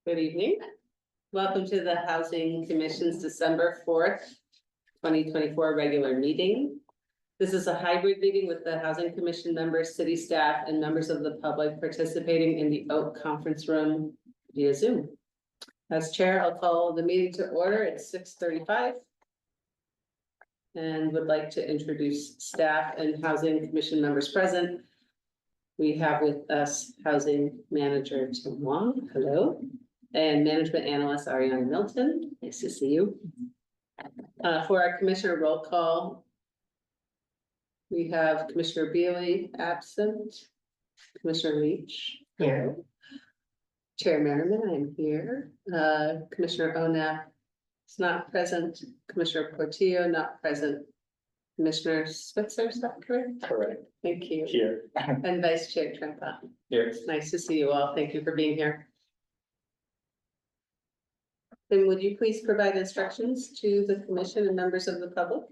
Good evening. Welcome to the Housing Commission's December 4th, 2024 regular meeting. This is a hybrid meeting with the Housing Commission members, city staff, and members of the public participating in the Oak Conference Room via Zoom. As chair, I'll call the meeting to order at 6:35. And would like to introduce staff and Housing Commission members present. We have with us Housing Manager Tim Wong, hello, and Management Analyst Ariana Milton, nice to see you. For our Commissioner roll call, we have Commissioner Bealey absent, Commissioner Leach here, Chair Merriman, I'm here, Commissioner Onap is not present, Commissioner Portillo not present, Commissioner Switzer, is that correct? Correct. Thank you. Here. And Vice Chair Trempa. Here. It's nice to see you all. Thank you for being here. Then would you please provide instructions to the commission and members of the public?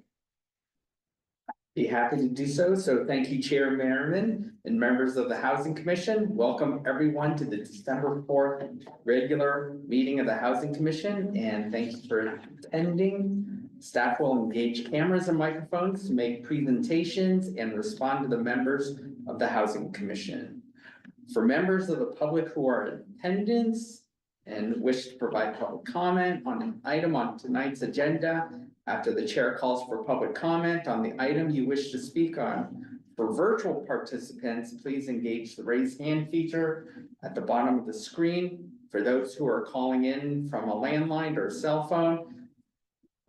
Be happy to do so. So thank you, Chair Merriman and members of the Housing Commission. Welcome everyone to the December 4th regular meeting of the Housing Commission, and thank you for attending. Staff will engage cameras and microphones to make presentations and respond to the members of the Housing Commission. For members of the public who are in attendance and wish to provide public comment on an item on tonight's agenda, after the chair calls for public comment on the item you wish to speak on. For virtual participants, please engage the raise hand feature at the bottom of the screen. For those who are calling in from a landline or a cell phone,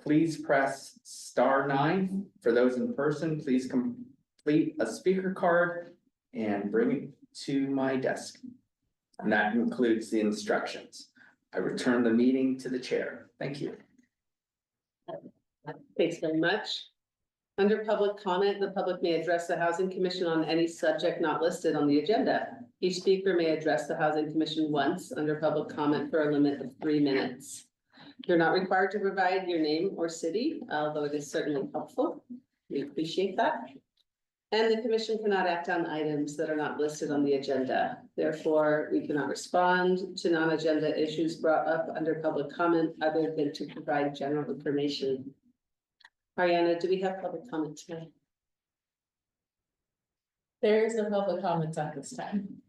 please press *9. For those in person, please complete a speaker card and bring it to my desk. And that includes the instructions. I return the meeting to the chair. Thank you. Thanks very much. Under public comment, the public may address the Housing Commission on any subject not listed on the agenda. Each speaker may address the Housing Commission once under public comment for a limit of 3 minutes. You're not required to provide your name or city, although it is certainly helpful. We appreciate that. And the commission cannot act on items that are not listed on the agenda. Therefore, we cannot respond to non-agenda issues brought up under public comment other than to provide general information. Ariana, do we have public comment tonight? There is no public comments at this time.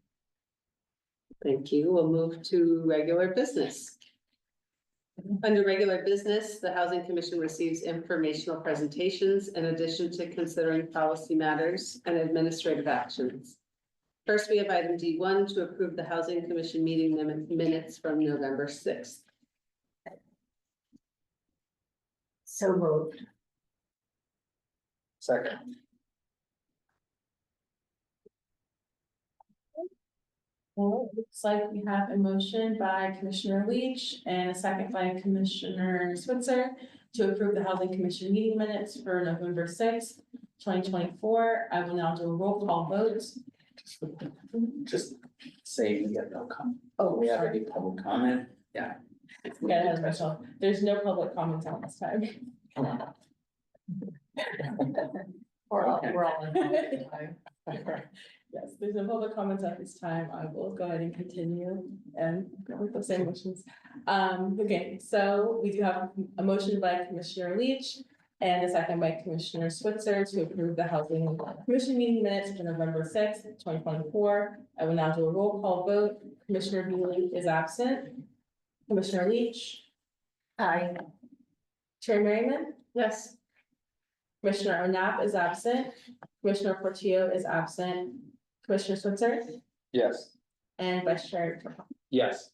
Thank you. We'll move to regular business. Under regular business, the Housing Commission receives informational presentations in addition to considering policy matters and administrative actions. First, we have item D1 to approve the Housing Commission meeting minutes from November 6th. So moved. Second. Well, it looks like we have a motion by Commissioner Leach and a second by Commissioner Switzer to approve the Housing Commission meeting minutes for November 6th, 2024. I will now do a roll call vote. Just say we have no comment. Oh, We have sorry. any public comment? Yeah. Got ahead of myself. There's no public comments on this time. We're all Yes, there's no public comments at this time. I will go ahead and continue and go with the same motions. Okay, so we do have a motion by Commissioner Leach and a second by Commissioner Switzer to approve the Housing Commission meeting minutes for November 6th, 2024. I will now do a roll call vote. Commissioner Bealey is absent. Commissioner Leach. Aye. Chair Merriman. Yes. Commissioner Onap is absent. Commissioner Portillo is absent. Commissioner Switzer Yes. and Vice Chair Trempa. Yes.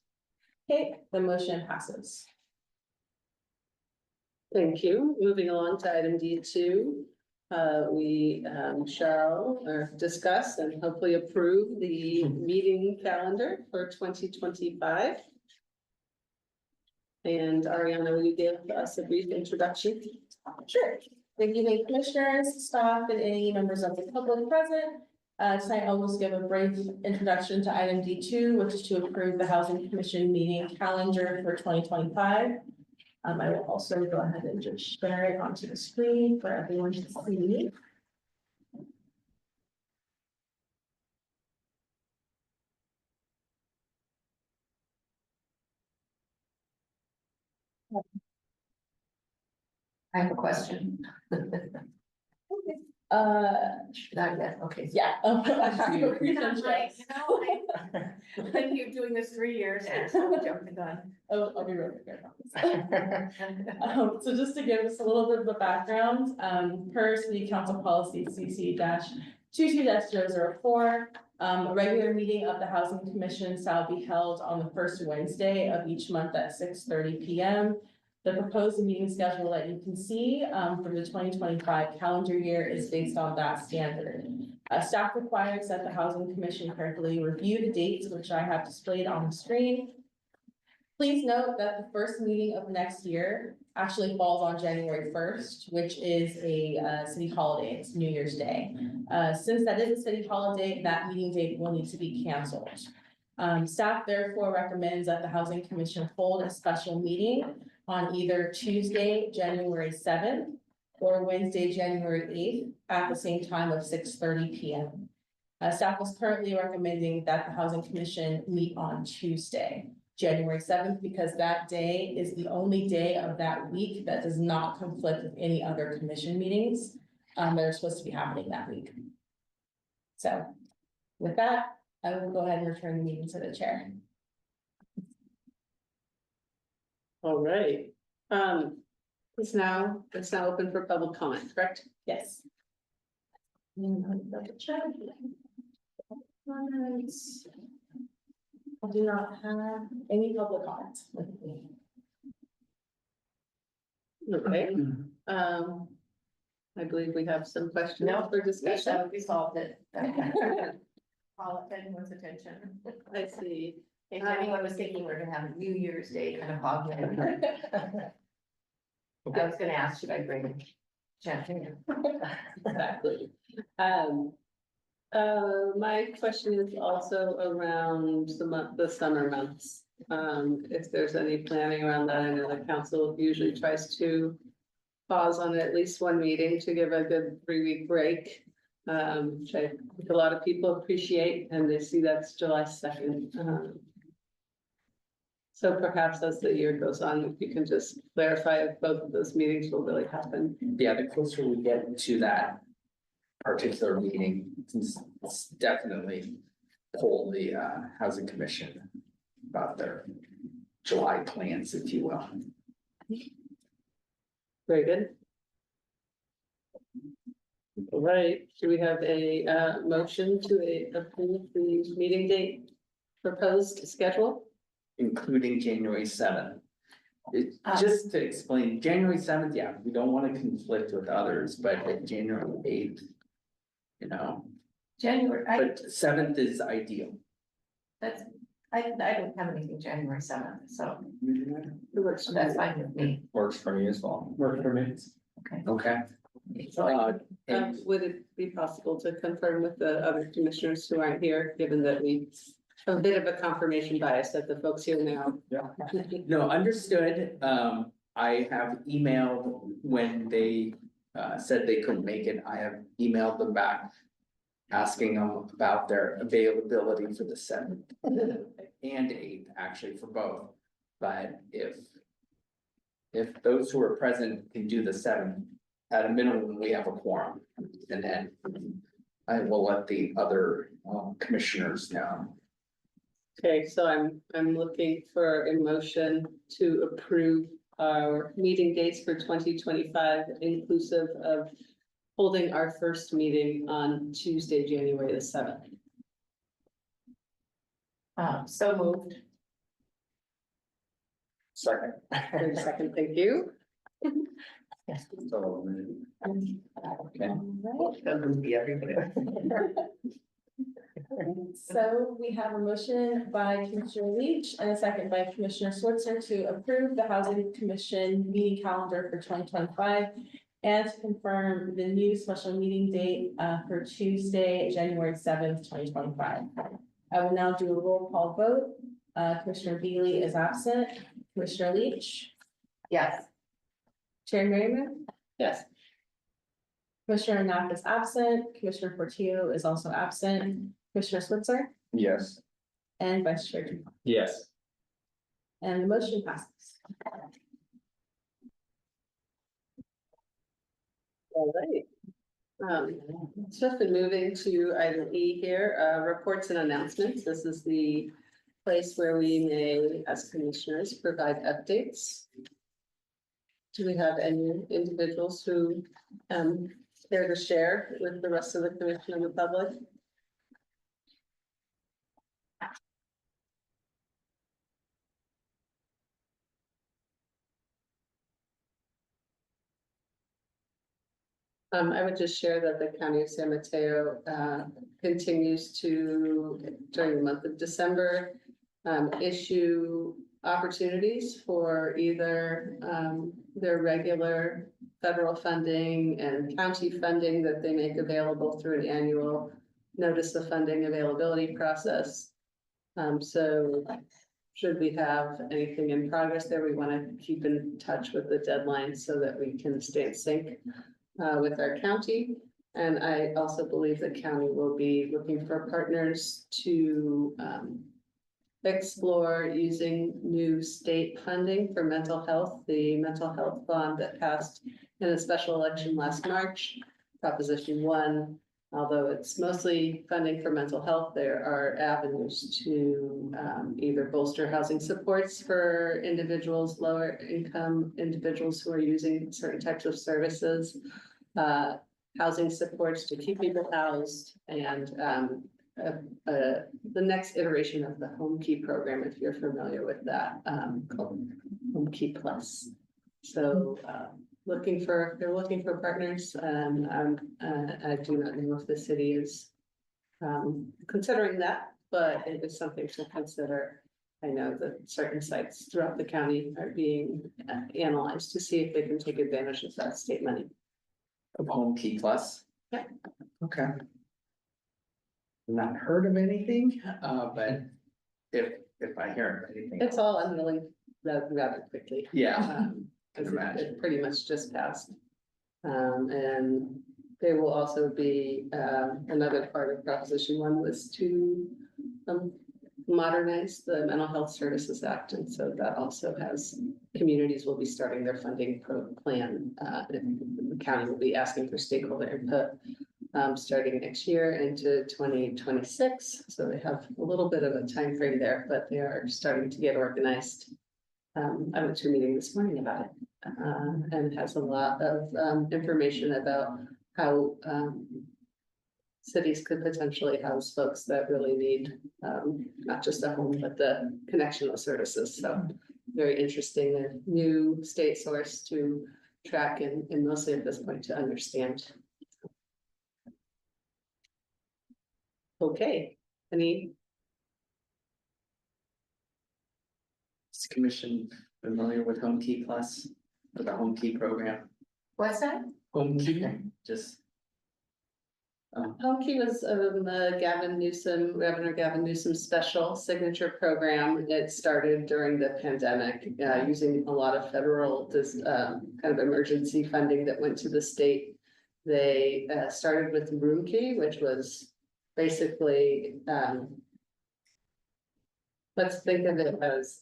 Okay, the motion passes. Thank you. Moving along to item D2. We shall discuss and hopefully approve the meeting calendar for 2025. And Ariana, will you give us a brief introduction? Sure. Good evening, commissioners, staff, and any members of the public present. Tonight I'll just give a brief introduction to item D2, which is to approve the Housing Commission meeting calendar for 2025. I will also go ahead and just share it onto the screen for everyone to see. I have a question. Not yet, okay. Yeah. I just give a brief I'm intro. like, I've been here doing this 3 years and so I'm jumping the gun. I'll be real quick, I promise. So just to give us a little bit of the background, per city council policy CC 22-004. A regular meeting of the housing commission shall be held on the first Wednesday of each month at 6:30 p.m. The proposed meeting schedule that you can see, for the 2025 calendar year is based on that standard. Staff requires that the housing commission carefully review the dates, which I have displayed on the screen. Please note that the first meeting of next year actually falls on January 1st, which is a city holiday. It's New Year's Day. Since that is a city holiday, that meeting date will need to be canceled. Staff therefore recommends that the Housing Commission hold a special meeting on either Tuesday, January 7th, or Wednesday, January 8th, at the same time of 6:30 p.m. Staff is currently recommending that the Housing Commission meet on Tuesday, January 7th, because that day is the only day of that week that does not conflict with any other commission meetings that are supposed to be happening that week. So with that, I will go ahead and return the meeting to the chair. All right. It's now open for public comment, correct? Yes. Double check. Comments. I do not have any public comments. Okay. I believe we have some questions No, for discussion. We solved it. Call it anyone's attention. I see. If anyone was thinking we're gonna have a New Year's Day kind of hog night. I was gonna ask, should I bring champagne? Exactly. My question is also around the summer months. If there's any planning around that, I know the council usually tries to pause on at least one meeting to give a good 3-week break. Which I think a lot of people appreciate, and they see that's July 2nd. So perhaps as the year goes on, if you can just clarify if both of those meetings will really happen. Yeah, the closer we get to that particular meeting, it's definitely poll the housing commission about their July plans, if you will. Very good. All right, do we have a motion to approve the meeting date proposed schedule? Including January 7th. Just to explain, January 7th, yeah, we don't want to conflict with others, but January 8th. You know, January, but 7th is ideal. I don't have anything January 7th, so It works for that's me. fine with me. Works for me as well. Works for me. Okay. Okay. And Would it be possible to confirm with the other commissioners who aren't here, given that we have a bit of a confirmation bias that the folks here now? Yeah. No, understood. I have emailed when they said they couldn't make it. I have emailed them back. Asking them about their availability for the 7th and 8th, actually for both. But if those who are present can do the 7th, at a minimum, we have a quorum. And then I will let the other commissioners know. Okay, so I'm looking for a motion to approve our meeting dates for 2025, inclusive of holding our first meeting on Tuesday, January the 7th. So moved. Second. Wait a second, thank you. So, okay. Doesn't be everywhere. So we have a motion by Commissioner Leach and a second by Commissioner Switzer to approve the Housing Commission meeting calendar for 2025 and to confirm the new special meeting date for Tuesday, January 7th, 2025. I will now do a roll call vote. Commissioner Beasley is absent. Commissioner Leach, Yes. Chair Merriman, Yes, Commissioner Knapp is absent. Commissioner Portillo is also absent. Commissioner Switzer Yes. and Vice Chair Dupont. Yes. And the motion passes. All right. Just been moving to item E here, reports and announcements. This is the place where we may, as commissioners, provide updates. Do we have any individuals who care to share with the rest of the commission and the public? I would just share that the County of San Mateo continues to, during the month of December, issue opportunities for either their regular federal funding and county funding that they make available through an annual notice of funding availability process. So should we have anything in progress there, we want to keep in touch with the deadline so that we can stay in sync with our county. And I also believe the county will be looking for partners to explore using new state funding for mental health. The mental health bond that passed in a special election last March, Proposition 1, although it's mostly funding for mental health, there are avenues to either bolster housing supports for individuals, lower income individuals who are using certain types of services, housing supports to keep people housed, and the next iteration of the Home Key program, if you're familiar with that, called Home Key Plus. So they're looking for partners, and I do not know if the city is considering that, but it is something to consider. I know that certain sites throughout the county are being analyzed to see if they can take advantage of that state money. Of Home Key Plus? Yeah. Okay. Not heard of anything, but if I hear of anything. It's all unrolling rather quickly. Yeah, Because imagine. it pretty much just passed. And there will also be, another part of Proposition 1 was to modernize the Mental Health Services Act. And so that also has, communities will be starting their funding plan. The county will be asking for stakeholder input starting next year into 2026. So they have a little bit of a time frame there, but they are starting to get organized. I went to a meeting this morning about it, and has a lot of information about how cities could potentially house folks that really need not just a home, but the connection of services. So very interesting, a new state source to track and mostly at this point to understand. Okay, any? Is the commission familiar with Home Key Plus, or the Home Key program? What's that? Home Key, just. Home Key was the Governor Gavin Newsom special signature program. It started during the pandemic, using a lot of federal kind of emergency funding that went to the state. They started with Room Key, which was basically, let's think of it as,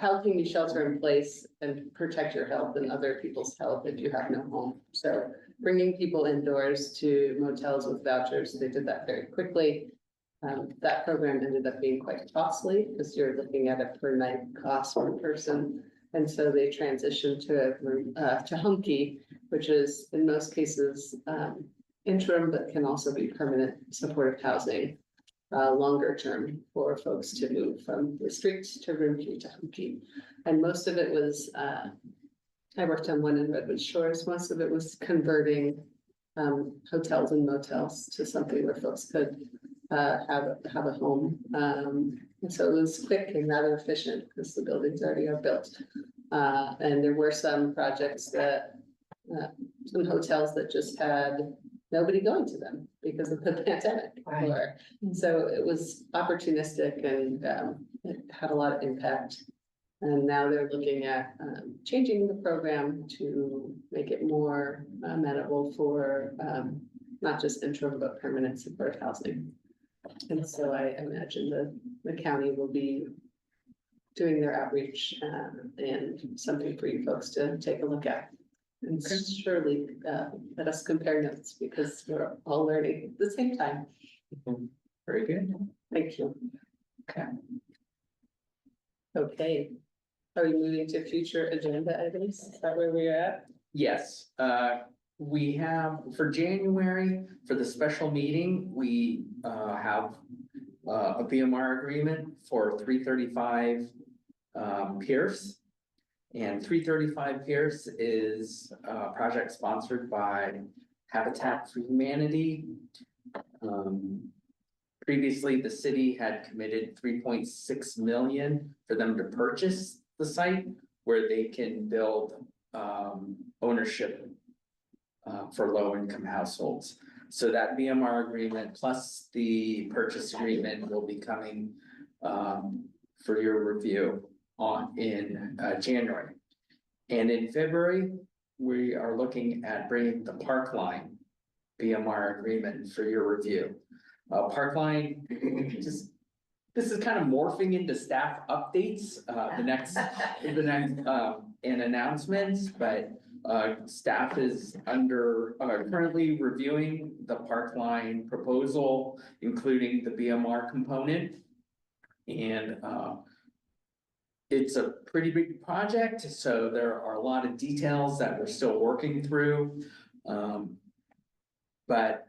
how can you shelter in place and protect your health and other people's health if you have no home? So bringing people indoors to motels with vouchers, they did that very quickly. That program ended up being quite costly because you're looking at a per night cost per person. And so they transitioned to Home Key, which is in most cases interim, but can also be permanent supportive housing. Longer term for folks to move from the streets to Room Key to Home Key. And most of it was, I worked on one in Redwood Shores, most of it was converting hotels and motels to something where folks could have a home. And so it was quick and rather efficient because the buildings already are built. And there were some projects that, some hotels that just had nobody going to them because of the pandemic. Right. So it was opportunistic and it had a lot of impact. And now they're looking at changing the program to make it more amenable for not just interim, but permanent supportive housing. And so I imagine the county will be doing their outreach and something for you folks to take a look at. And surely, let us compare notes because we're all learning at the same time. Very good. Thank you. Okay. Okay. Are we moving to future agenda items? Is that where we're at? Yes, we have for January, for the special meeting, we have a BMR agreement for 335 Pierce. And 335 Pierce is a project sponsored by Habitat for Humanity. Previously, the city had committed 3.6 million for them to purchase the site where they can build ownership for low-income households. So that BMR agreement plus the purchase agreement will be coming for your review in January. And in February, we are looking at bringing the Parkline BMR agreement for your review. Parkline, this is kind of morphing into staff updates, the next, and announcements, but staff is currently reviewing the Parkline proposal, including the BMR component. And it's a pretty big project, so there are a lot of details that we're still working through. But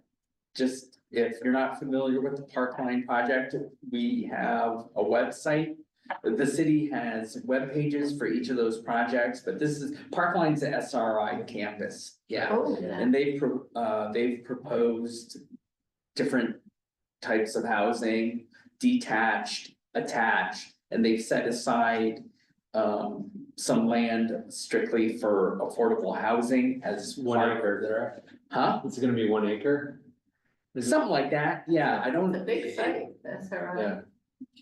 just if you're not familiar with the Parkline project, we have a website. The city has web pages for each of those projects, but this is Parkline's the SRI campus, yeah. Oh, yeah. And they've proposed different types of housing, detached, attached, and they've set aside some land strictly for affordable housing as 1 part of acre there, huh? it's gonna be 1 acre. Something like that, yeah, I don't. It's a big site, that's all right. Yeah,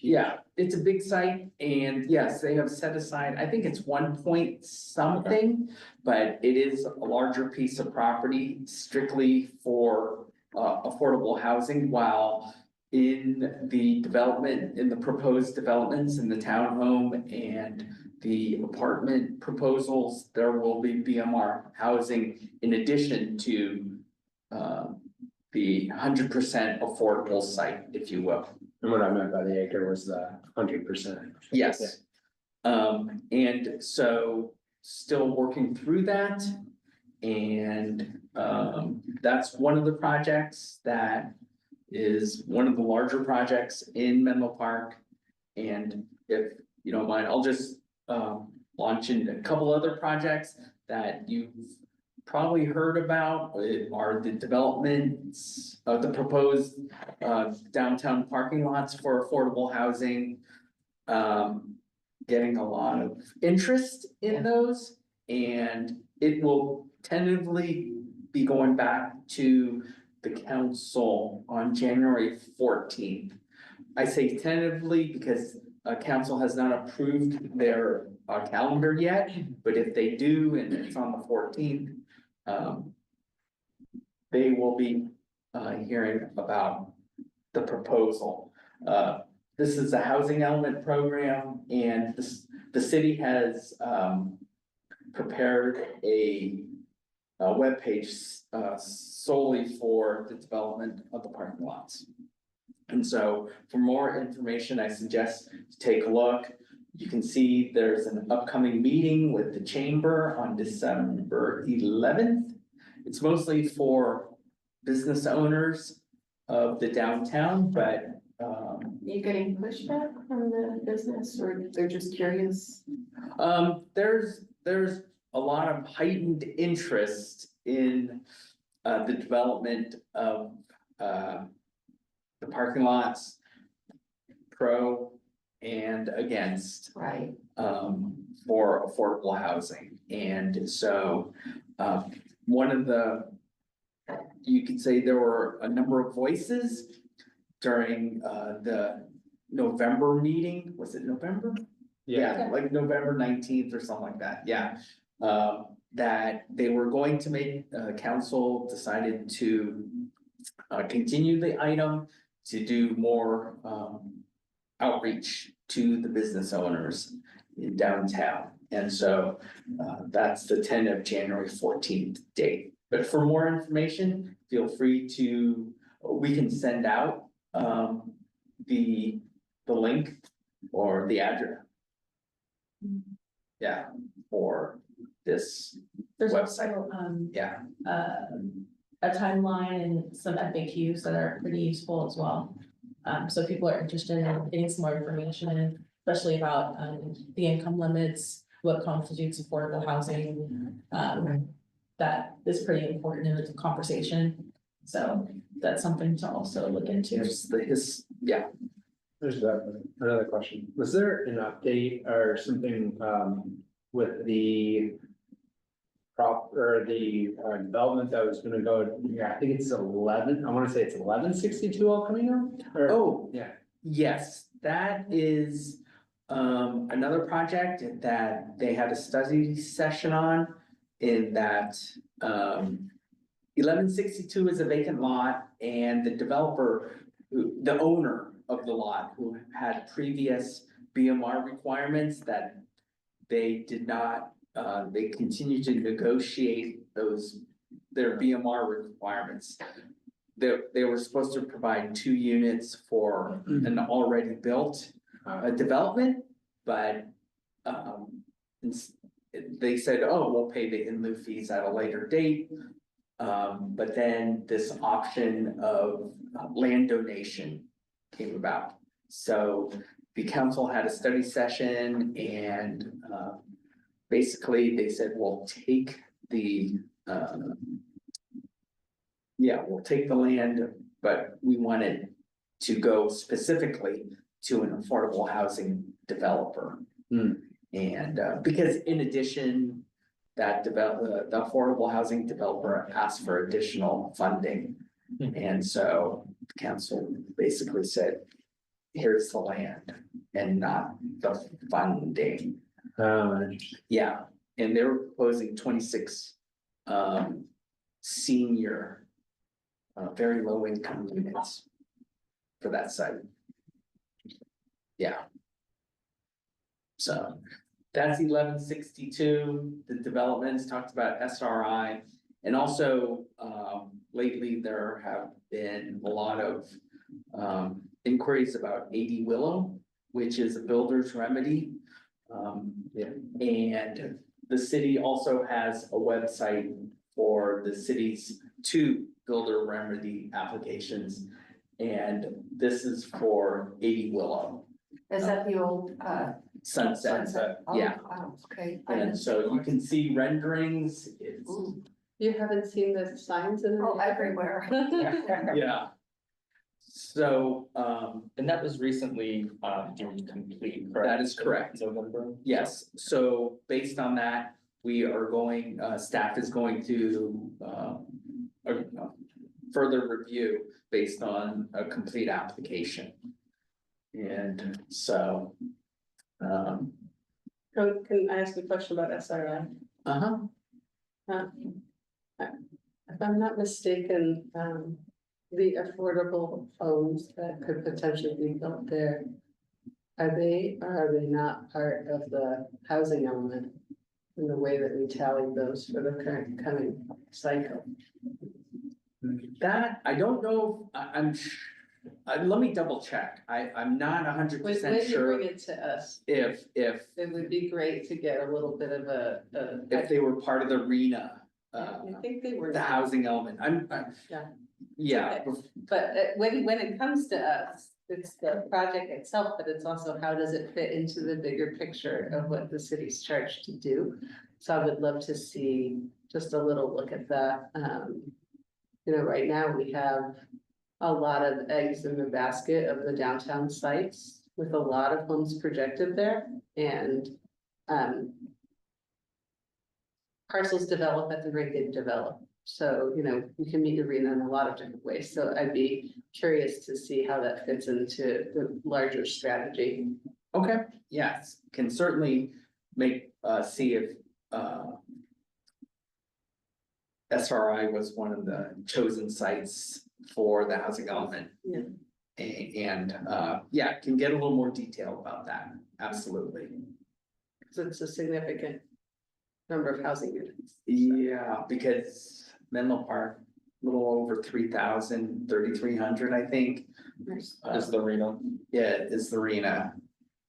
Yeah, it's a big site and yes, they have set aside, I think it's 1 point something. But it is a larger piece of property strictly for affordable housing, while in the development, in the proposed developments in the townhome and the apartment proposals, there will be BMR housing in addition to the 100% affordable site, if you will. and what I meant by the acre was the 100%. Yes. And so still working through that. And that's one of the projects that is one of the larger projects in Menlo Park. And if you don't mind, I'll just launch into a couple other projects that you've probably heard about are the developments of the proposed downtown parking lots for affordable housing. Getting a lot of interest in those, and it will tentatively be going back to the council on January 14th. I say tentatively because council has not approved their calendar yet, but if they do and it's on the 14th, they will be hearing about the proposal. This is a housing element program, and the city has prepared a webpage solely for the development of the parking lots. And so for more information, I suggest to take a look. You can see there's an upcoming meeting with the chamber on December 11th. It's mostly for business owners of the downtown, but You getting pushback from the business or they're just curious? there's a lot of heightened interest in the development of the parking lots, pro and against, Right, for affordable housing. And so one of the, you could say there were a number of voices during the November meeting. Was it November? Yeah, like November 19th or something like that, yeah. That they were going to make, council decided to continue the item to do more outreach to the business owners in downtown. And so, that's the tentative January 14th date. But for more information, feel free to, we can send out, the link or the address. Yeah, for this, There's Website. also, yeah, a timeline and some FAQs that are pretty useful as well. So if people are interested in getting some more information, especially about, the income limits, what constitutes affordable housing. That is pretty important in the conversation, so that's something to also look into. there's yeah, There's another question. Was there an update or something, with the development that was gonna go, yeah, I think it's 11, I wanna say it's 1162 all coming out? Or- oh, Yeah, yes, that is. Another project that they had a study session on. In that, 1162 is a vacant lot and the developer, the owner of the lot, who had previous BMR requirements that. They did not, they continued to negotiate their BMR requirements. They were supposed to provide 2 units for an already built development, but they said, oh, we'll pay the in lieu fees at a later date. But then this option of land donation came about. So the council had a study session and basically they said, we'll take the we'll take the land, but we want it to go specifically to an affordable housing developer. Hmm. And because in addition, that the affordable housing developer asked for additional funding. And so the council basically said, here's the land and not the funding. Yeah, and they were proposing 26 senior, very low income units for that site. Yeah. So that's 1162. The developments talked about SRI. And also, lately there have been a lot of inquiries about 80 Willow, which is a builder's remedy. And the city also has a website for the city's 2 builder remedy applications. And this is for 80 Willow. Is that the old, Sunset, Oh, yeah. wow, okay. And so you can see renderings, it's, Ooh. You haven't seen the signs in? Oh, everywhere. yeah. So, And that was recently deemed complete, correct? That is correct. November? yes, so based on that, we are going, staff is going to, further review based on a complete application. And so, Can I ask a question about SRI? uh-huh, If I'm not mistaken, the affordable homes that could potentially be built there. Are they or are they not part of the housing element? In the way that we tally those for the current coming cycle? that, I don't know, let me double check, I'm not 100% When you sure bring it to us, if it would be great to get a little bit of if they were part of the RENA. I think they were. The not. housing element, Yeah. yeah, Okay. But when it comes to us, it's the project itself, but it's also how does it fit into the bigger picture of what the city's charged to do? So I would love to see just a little look at that. You know, right now we have a lot of eggs in the basket of the downtown sites with a lot of homes projected there and parcels develop at the rate they develop. So, you know, you can meet Arena in a lot of different ways. So I'd be curious to see how that fits into the larger strategy. okay, yes, can certainly make, see if, SRI was one of the chosen sites for the housing element. Yeah. And, yeah, can get a little more detail about that, absolutely. because it's a significant number of housing units. Yeah, because Menlo Park, a little over 3,300, I think. Is the Reno, Yeah, is the arena.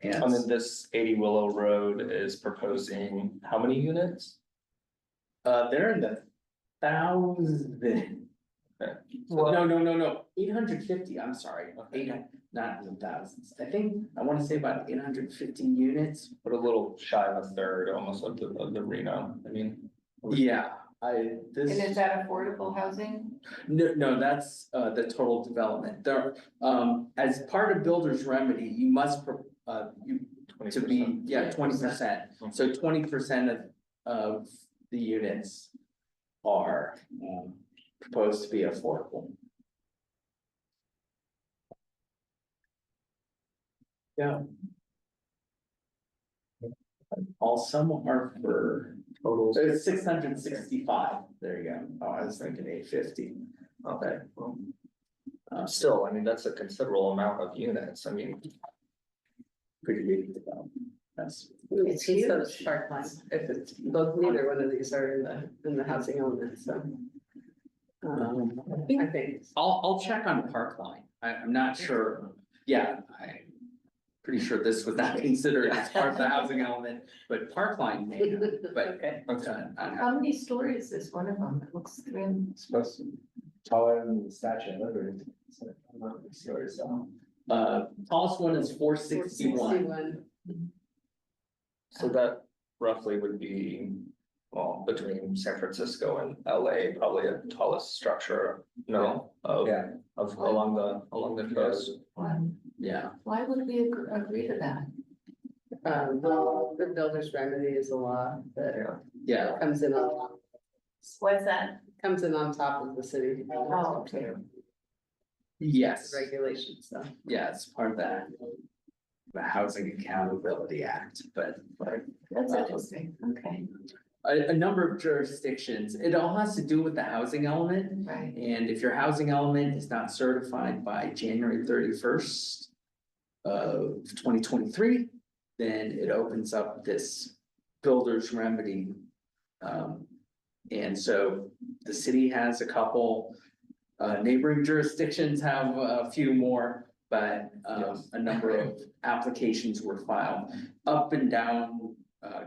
and then And, this 80 Willow Road is proposing how many units? they're in the thousand. Okay. No, 850, I'm sorry, 800, not in the thousands. I think, I wanna say about 850 units. But a little shy of a third, almost of the Reno, I mean. Yeah, And is that affordable housing? No, that's the total development. There, as part of builder's remedy, you must, you to be, 20%. yeah, 20%. So 20% of the units are proposed to be affordable. Yeah. All some are for, Totals. so it's 665, there you go. Oh, I was thinking 850. Okay, well. Still, I mean, that's a considerable amount of units, I mean. Pretty big development. That's, It's so it's Parkline, if it's, both, neither one of these are in the housing element, so. I think, I'll check on Parkline. I'm not sure. Yeah, I'm pretty sure this was not considered as part of the housing element, but Parkline may not, but. okay, How many stories is this one of them? It looks grim. Supposed to be taller than the Statue of Liberty. So, I'm not sure, so. Tallest one is 461. 461. So that roughly would be, well, between San Francisco and LA, probably a tallest structure, no, of, Yeah. of along the coast. Yeah, Why would we agree to that? The builder's remedy is a law that yeah, comes in on, What's that? comes in on top of the city. Oh, okay. yes, Regulations, so. yeah, it's part of that. The Housing Accountability Act, but That's interesting, okay, a number of jurisdictions, it all has to do with the housing element. right. And if your housing element is not certified by January 31st of 2023, then it opens up this builder's remedy. And so the city has a couple, neighboring jurisdictions have a few more, but a number of applications were filed up and down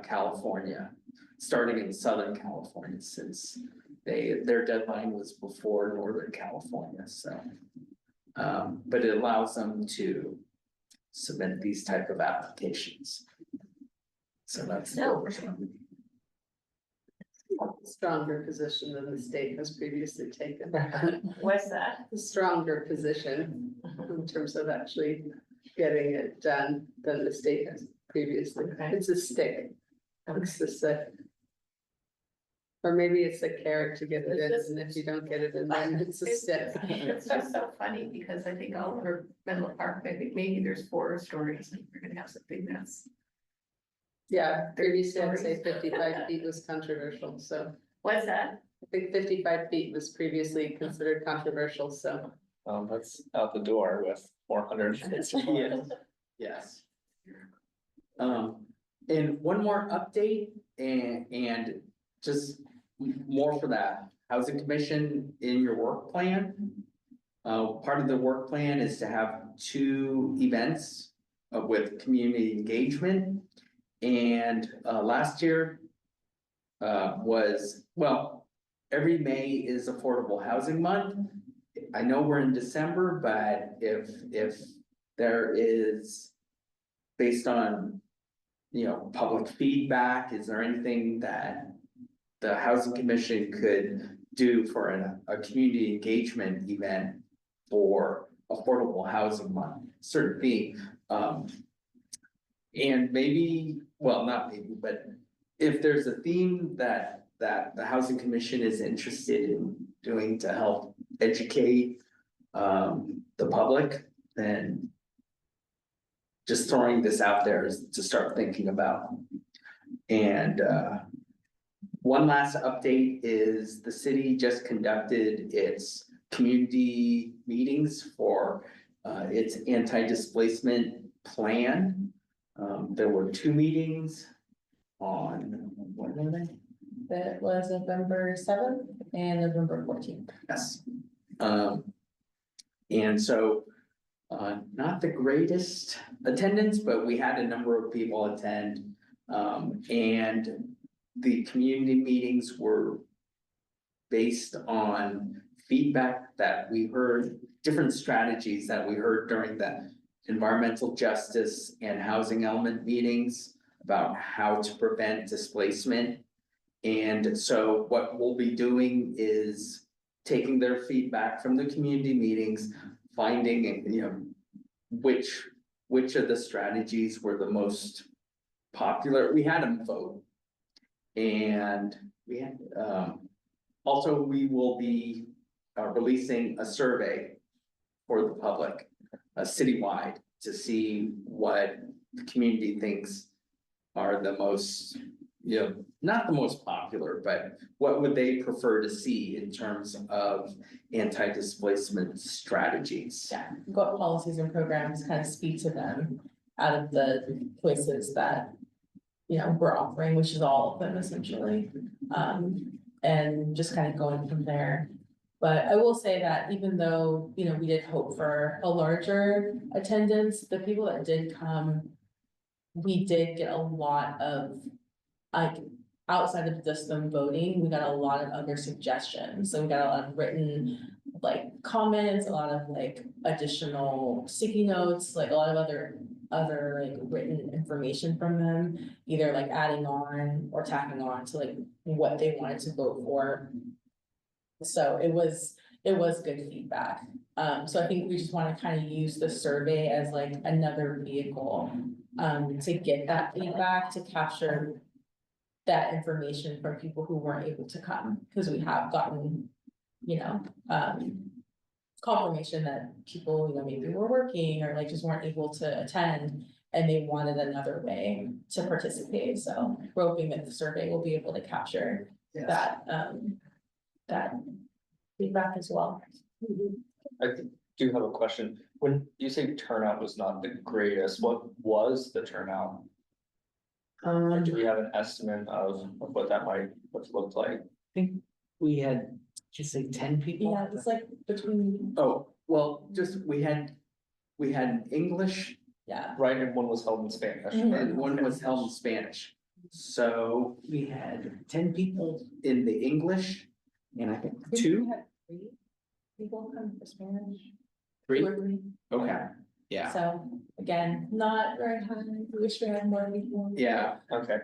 California, starting in Southern California, since their deadline was before Northern California, so. But it allows them to submit these type of applications. So that's. No. Stronger position than the state has previously taken. What's that? A stronger position in terms of actually getting it done than the state has previously. Okay. It's a stick. It's the stick. Or maybe it's a carrot to get it in, and if you don't get it in, then it's a stick. It's just so funny because I think all over Menlo Park, I think maybe there's 4 stories and we're gonna have some big mess. Yeah, previously I'd say 55 feet was controversial, so What's that? I think 55 feet was previously considered controversial, so. That's out the door with 400. Yes, yes. And one more update and just more for that housing commission in your work plan. Part of the work plan is to have 2 events with community engagement. And last year was, well, every May is Affordable Housing Month. I know we're in December, but if there is, based on, public feedback, is there anything that the housing commission could do for a community engagement event for Affordable Housing Month? Certainly, and maybe, well, not maybe, but if there's a theme that the housing commission is interested in doing to help educate the public, then just throwing this out there is to start thinking about. And one last update is the city just conducted its community meetings for its anti-displacement plan. There were 2 meetings on, what were they? That was November 7th and November 14th. Yes. And so, not the greatest attendance, but we had a number of people attend. And the community meetings were based on feedback that we heard, different strategies that we heard during the environmental justice and housing element meetings about how to prevent displacement. And so what we'll be doing is taking their feedback from the community meetings, finding, you know, which of the strategies were the most popular. We had them vote. And we had, also, we will be releasing a survey for the public, citywide, to see what the community thinks are the most, you know, not the most popular, but what would they prefer to see in terms of anti-displacement strategies? Yeah, what policies and programs kind of speak to them out of the choices that, you know, we're offering, which is all of them essentially. And just kind of going from there. But I will say that even though, you know, we did hope for a larger attendance, the people that did come, we did get a lot of, like, outside of just them voting, we got a lot of other suggestions. So we got a lot of written, like, comments, a lot of like additional sticky notes, like a lot of other like written information from them, either like adding on or tacking on to like what they wanted to vote for. So it was good feedback. So I think we just want to kind of use the survey as like another vehicle to get that feedback, to capture that information from people who weren't able to come, because we have gotten, you know, confirmation that people, you know, maybe were working or like just weren't able to attend and they wanted another way to participate. So we're hoping that the survey will be able to capture that, that feedback as well. I do have a question. When you say turnout was not the greatest, what was the turnout? Or do we have an estimate of what that might, what's looked like? We had, just say 10 people? Yeah, it's like between, Oh, well, just, we had English yeah. Right, and one was held in Spanish. Mhm. and one was held in Spanish. So we had 10 people in the English, and I think We two, had 3 people come for Spanish. 3, 2 or 3. okay, yeah, So again, not very high. We wish we had more people. yeah. Okay,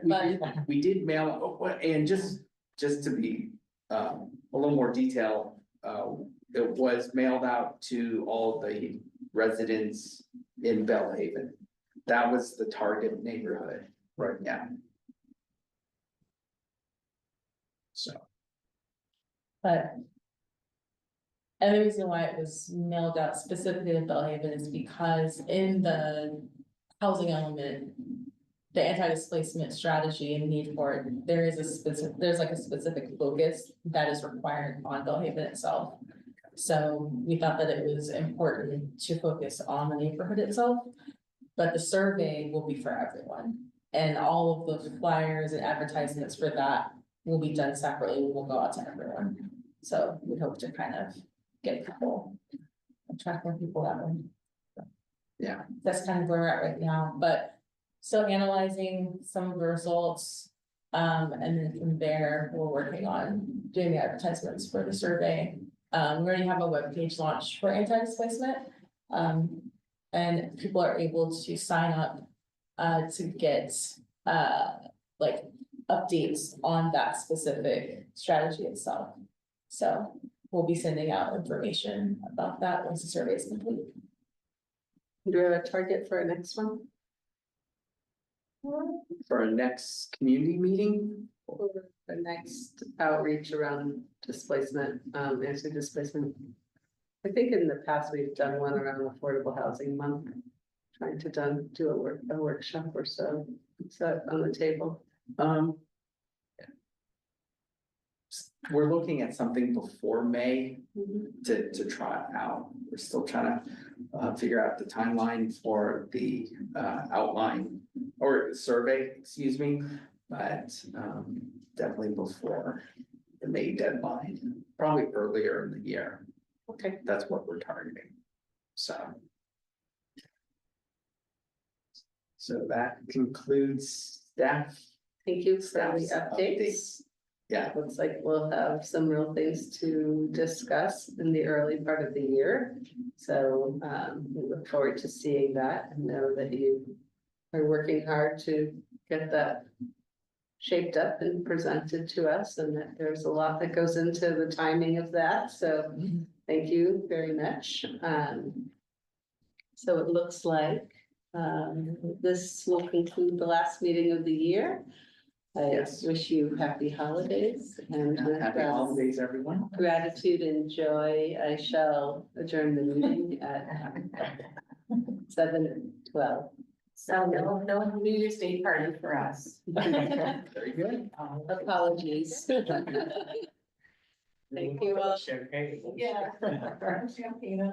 We did mail, and just to be, a little more detail, it was mailed out to all the residents in Bellhaven. That was the target neighborhood. Right. Yeah. So, But. And the reason why it was mailed out specifically to Bellhaven is because in the housing element. The anti-displacement strategy and need for it, there's like a specific focus that is required on Bellhaven itself. So we thought that it was important to focus on the neighborhood itself. But the survey will be for everyone, and all of the flyers and advertisements for that will be done separately, will go out to everyone. So we hope to kind of get people, attract more people that way. yeah, That's kind of where we're at right now, but still analyzing some of the results. And then from there, we're working on doing the advertisements for the survey. We already have a webpage launched for anti-displacement. And people are able to sign up to get like updates on that specific strategy itself. So we'll be sending out information about that once the survey is complete. Do we have a target for our next one? for our next community meeting, Or the next outreach around displacement, anti-displacement? I think in the past, we've done one around Affordable Housing Month. Trying to do a workshop or so, is that on the table? we're looking at something before May to try it out. We're still trying to figure out the timeline for the outline or survey, excuse me. But definitely before the May deadline, probably earlier in the year. Okay. That's what we're targeting. So. So that concludes staff. Thank you for the Staff's updates. Yeah, Looks like we'll have some real things to discuss in the early part of the year. So we look forward to seeing that and know that you are working hard to get that shaped up and presented to us, and that there's a lot that goes into the timing of that. So thank you very much. So it looks like this will conclude the last meeting of the year. I Yes. wish you happy holidays and with happy holidays, everyone. gratitude and joy, I shall adjourn the meeting at 7:12. So no New Year's Day party for us. Very good. Apologies. Thank you all. Champagne. Yeah. Champagne.